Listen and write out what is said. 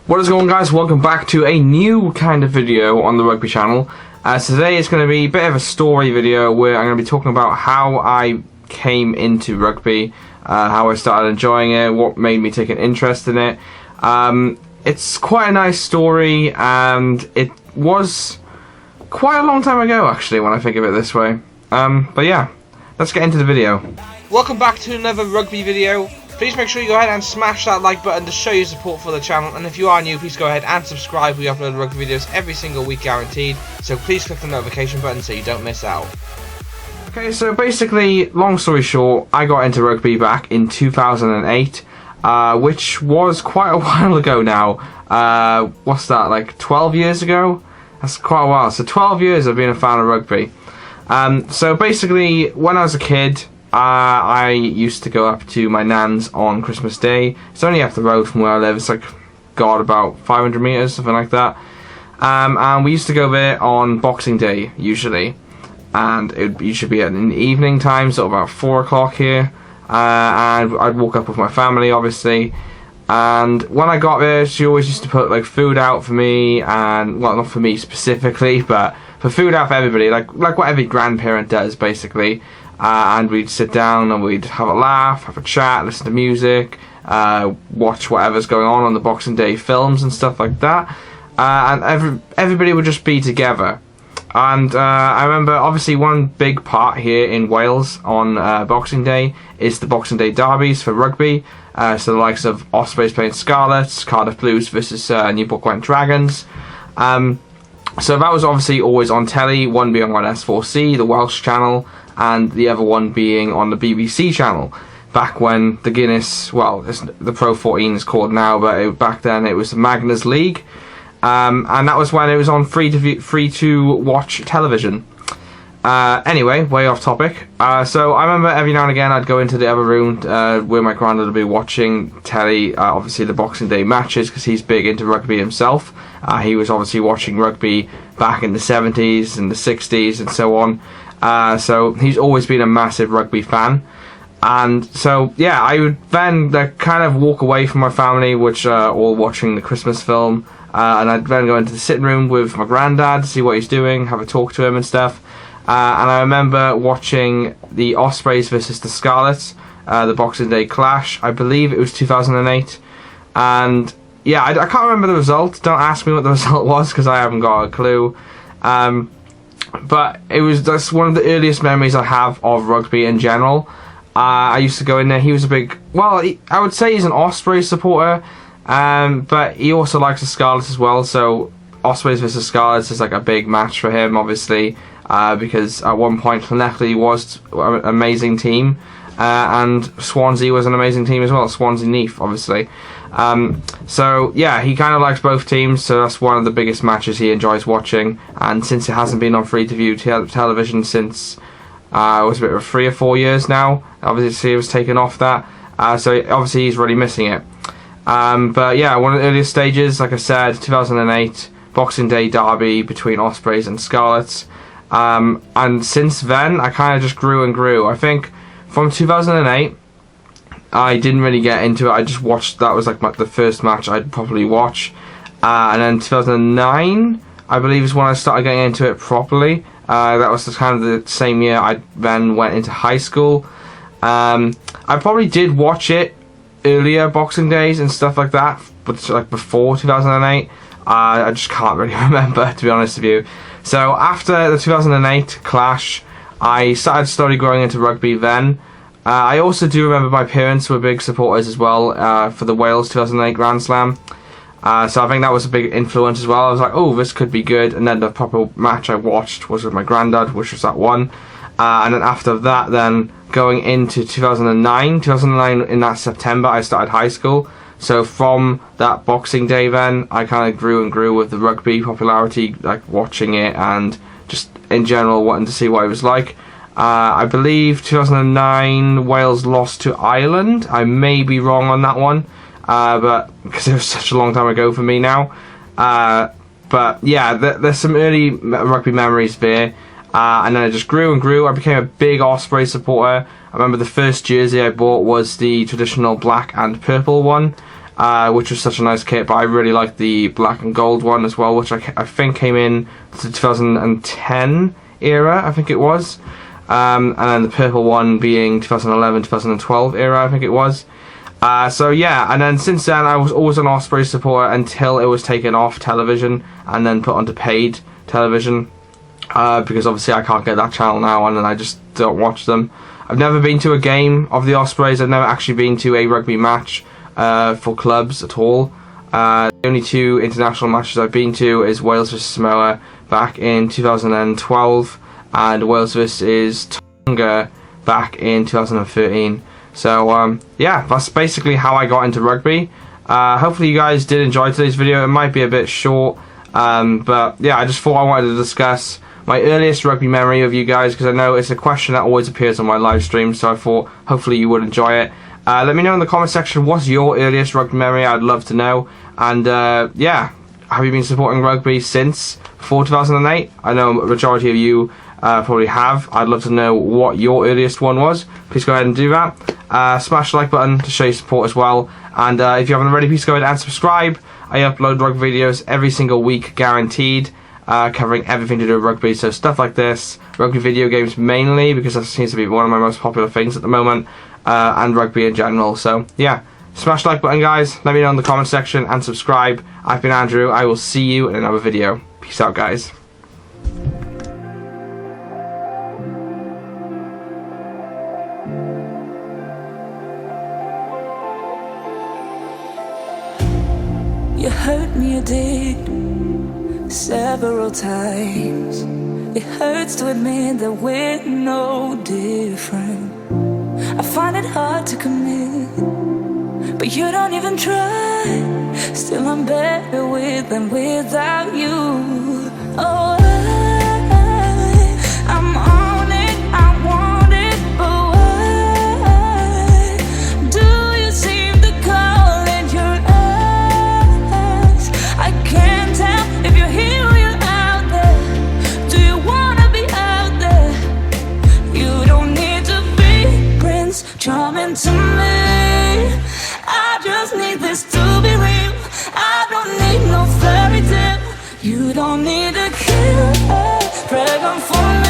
What is going on, guys? Welcome back to a new kind of video on the Rugby channel. So today it's going to be a bit of a story video where I'm going to be talking about how I came into rugby, how I started enjoying it, what made me take an interest in it. It's quite a nice story, and it was quite a long time ago actually when I think of it this way. But yeah, let's get into the video. Welcome back to another rugby video. Please make sure you go ahead and smash that like button to show your support for the channel, and if you are new, please go ahead and subscribe. We upload rugby videos every single week guaranteed, so please click the notification button so you don't miss out. Okay, so basically, long story short, I got into rugby back in 2008, which was quite a while ago now. What's that, like 12 years ago? That's quite a while. So 12 years I've been a fan of rugby. So basically, when I was a kid, I used to go up to my nan's on Christmas Day. It's only up the road from where I live. It's like, God, about 500 metres, something like that. And we used to go there on Boxing Day, usually. And it would usually be in the evening time, so about 4 o'clock here. And I'd walk up with my family, obviously. And when I got there, she always used to put like food out for me, and, well, not for me specifically, but for food out for everybody, like what every grandparent does, basically. And we'd sit down and we'd have a laugh, have a chat, listen to music, watch whatever's going on the Boxing Day films and stuff like that. And everybody would just be together. And I remember, obviously, one big part here in Wales on Boxing Day is the Boxing Day derbies for rugby. So the likes of Ospreys playing Scarlets, Cardiff Blues versus Newport Gwent Dragons. So that was obviously always on telly, one being on S4C, the Welsh channel, and the other one being on the BBC channel. Back when the Guinness, well, the Pro 14 is called now, but back then it was the Magners League. And that was when it was on free to watch television. Anyway, way off topic. So I remember every now and again I'd go into the other room where my granddad would be watching telly, obviously the Boxing Day matches, because he's big into rugby himself. He was obviously watching rugby back in the 70s and the 60s and so on. So he's always been a massive rugby fan. And so, yeah, I would then kind of walk away from my family, which all watching the Christmas film. And I'd then go into the sitting room with my granddad to see what he's doing, have a talk to him and stuff. And I remember watching the Ospreys versus the Scarlets, the Boxing Day clash. I believe it was 2008. And yeah, I can't remember the result. Don't ask me what the result was, because I haven't got a clue. But that's one of the earliest memories I have of rugby in general. I used to go in there. He was a big, well, I would say he's an Ospreys supporter, but he also likes the Scarlets as well. So Ospreys versus Scarlets is like a big match for him, obviously, because at one point Llanelli was an amazing team, and Swansea was an amazing team as well. Swansea Neath, obviously. So yeah, he kind of likes both teams, so that's one of the biggest matches he enjoys watching. And since it hasn't been on free to view television since it was about 3 or 4 years now, obviously it was taken off that, so obviously he's really missing it. But yeah, one of the earliest stages, like I said, 2008 Boxing Day derby between Ospreys and Scarlets, and since then I kind of just grew and grew. I think from 2008 I didn't really get into it. I just watched, that was like the first match I'd probably watch. And then 2009, I believe, is when I started getting into it properly. That was kind of the same year I then went into high school. I probably did watch it earlier, Boxing Days and stuff like that, but like before 2008. I just can't really remember, to be honest with you. So after the 2008 clash, I started slowly growing into rugby then. I also do remember my parents were big supporters as well for the Wales 2008 Grand Slam. So I think that was a big influence as well. I was like, oh, this could be good. And then the proper match I watched was with my granddad, which was that one. And then after that, then going into 2009 in that September, I started high school. So from that Boxing Day then, I kind of grew and grew with the rugby popularity, like watching it and just in general wanting to see what it was like. I believe 2009 Wales lost to Ireland. I may be wrong on that one, but because it was such a long time ago for me now. But yeah, there's some early rugby memories there. And then I just grew and grew. I became a big Osprey supporter. I remember the first jersey I bought was the traditional black and purple one. which was such a nice kit, but I really liked the black and gold one as well, which I think came in to 2010 era, I think it was. And then the purple one being 2011, 2012 era, I think it was. So yeah, and then since then I was always an Osprey supporter until it was taken off television and then put onto paid television, because obviously I can't get that channel now, and then I just don't watch them. I've never been to a game of the Ospreys. I've never actually been to a rugby match for clubs at all. The only two international matches I've been to is Wales vs Samoa back in 2012 and Wales vs Tonga back in 2013. So yeah, that's basically how I got into rugby. Hopefully you guys did enjoy today's video. It might be a bit short, but yeah, I just thought I wanted to discuss my earliest rugby memory of you guys, because I know it's a question that always appears on my live stream, so I thought hopefully you would enjoy it. Let me know in the comment section, what's your earliest rugby memory? I'd love to know. And yeah, have you been supporting rugby since before 2008? I know a majority of you probably have. I'd love to know what your earliest one was. Please go ahead and do that. Smash the like button to show your support as well. And if you haven't already, please go ahead and subscribe. I upload rugby videos every single week, guaranteed, covering everything to do with rugby. So stuff like this, rugby video games mainly, because that seems to be one of my most popular things at the moment, and rugby in general. So yeah, smash the like button, guys. Let me know in the comment section and subscribe. I've been Andrew. I will see you in another video. Peace out, guys. You hurt me, you did, several times. It hurts to admit that we're no different. I find it hard to commit, but you don't even try. Still I'm better with than without you. Oh, I'm on it, I want it, but why do you seem to call in your eyes? I can't tell if you're here or you're out there. Do you wanna be out there? You don't need to be Prince Charming to me. I just need this to be real. I don't need no fairy tale. You don't need a killer, dragon for me.